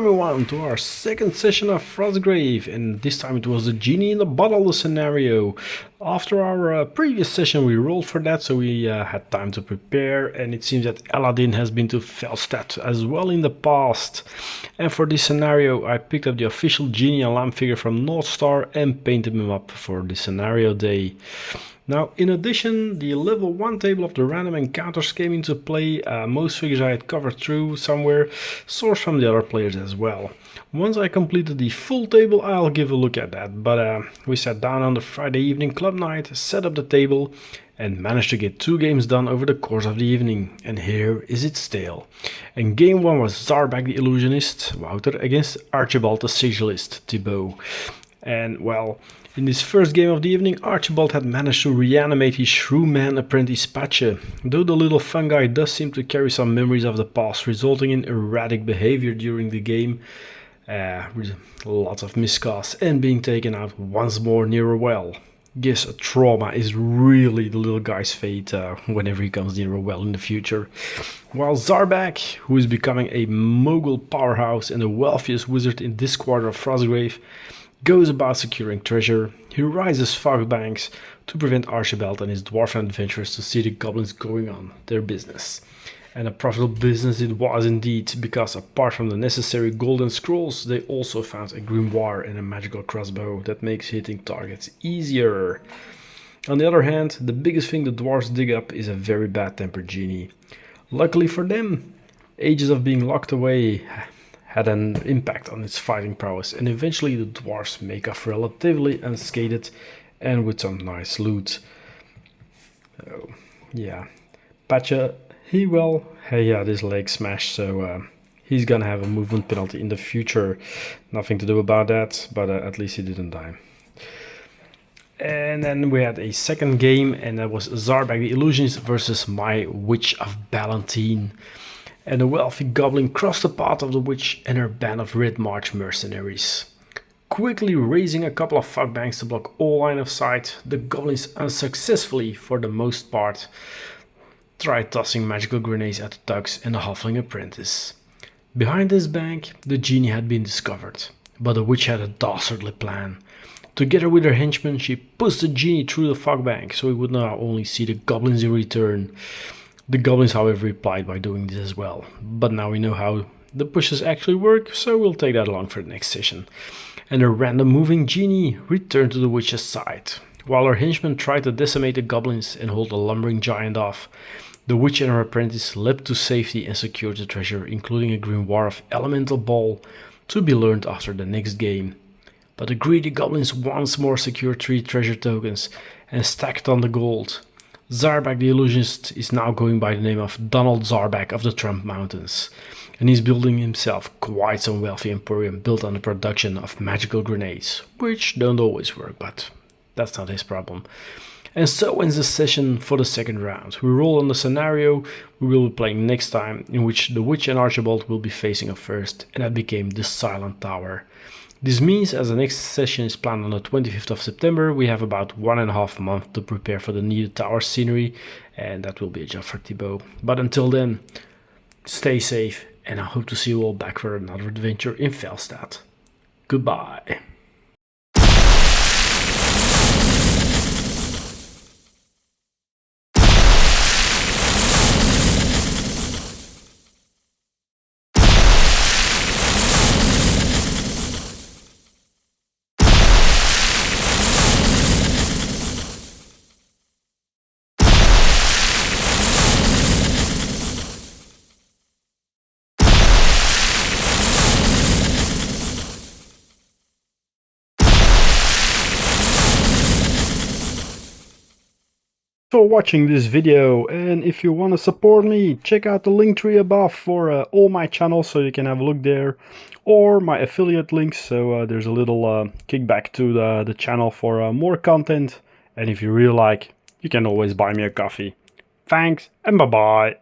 everyone to our second session of Frostgrave, and this time it was the Genie in the bottle scenario. After our previous session we rolled for that, so we had time to prepare, and it seems that Aladdin has been to Felstad as well in the past. And for this scenario I picked up the official Genie and lamp figure from North Star and painted him up for the scenario day. Now, in addition, the level 1 table of the random encounters came into play. Most figures I had covered through somewhere, sourced from the other players as well. Once I completed the full table, I'll give a look at that. But we sat down on the Friday evening club night, set up the table, and managed to get 2 games done over the course of the evening. And here is its tale. And game 1 was Zarbak the Illusionist, Wouter, against Archibald the Sigilist, Thibaut. And well, in this first game of the evening, Archibald had managed to reanimate his shrew man apprentice Patje, though the little fungi does seem to carry some memories of the past, resulting in erratic behavior during the game, with lots of miscasts and being taken out once more near a well. Guess a trauma is really the little guy's fate whenever he comes near a well in the future. While Zarbak, who is becoming a mogul powerhouse and the wealthiest wizard in this quarter of Frostgrave, goes about securing treasure, he rises fog banks to prevent Archibald and his dwarven adventurers to see the goblins going on their business. And a profitable business it was indeed, because apart from the necessary golden scrolls, they also found a grimoire and a magical crossbow that makes hitting targets easier. On the other hand, the biggest thing the dwarves dig up is a very bad-tempered genie. Luckily for them, ages of being locked away had an impact on its fighting prowess, and eventually the dwarves make off relatively unscathed and with some nice loot. Oh, yeah. Patje, he had his leg smashed, so he's gonna have a movement penalty in the future. Nothing to do about that, but at least he didn't die. And then we had a second game, and that was Zarbak the Illusionist versus my Witch of Ballantine. And a wealthy goblin crossed the path of the witch and her band of Red March mercenaries. Quickly raising a couple of fog banks to block all line of sight, the goblins unsuccessfully, for the most part, tried tossing magical grenades at the thugs and the halfling apprentice. Behind this bank, the genie had been discovered, but the witch had a dastardly plan. Together with her henchmen, she pushed the genie through the fog bank so he would not only see the goblins in return. The goblins, however, replied by doing this as well. But now we know how the pushes actually work, so we'll take that along for the next session. And the random moving genie returned to the witch's side. While her henchmen tried to decimate the goblins and hold the lumbering giant off, the witch and her apprentice leapt to safety and secured the treasure, including a grimoire of elemental ball, to be learned after the next game. But the greedy goblins once more secured 3 treasure tokens and stacked on the gold. Zarbak the Illusionist is now going by the name of Donald Zarbak of the Trump Mountains, and he's building himself quite some wealthy emporium built on the production of magical grenades, which don't always work, but that's not his problem. And so ends the session for the second round. We roll on the scenario we will be playing next time, in which the witch and Archibald will be facing up first, and that became the Silent Tower. This means, as the next session is planned on the 25th of September, we have about 1.5 months to prepare for the needed tower scenery, and that will be a job for Thibaut. But until then, stay safe, and I hope to see you all back for another adventure in Felstad. Goodbye. For watching this video, and if you want to support me, check out the link tree above for all my channels, so you can have a look there, or my affiliate links, so there's a little kickback to the channel for more content. And if you really like, you can always buy me a coffee. Thanks and bye bye.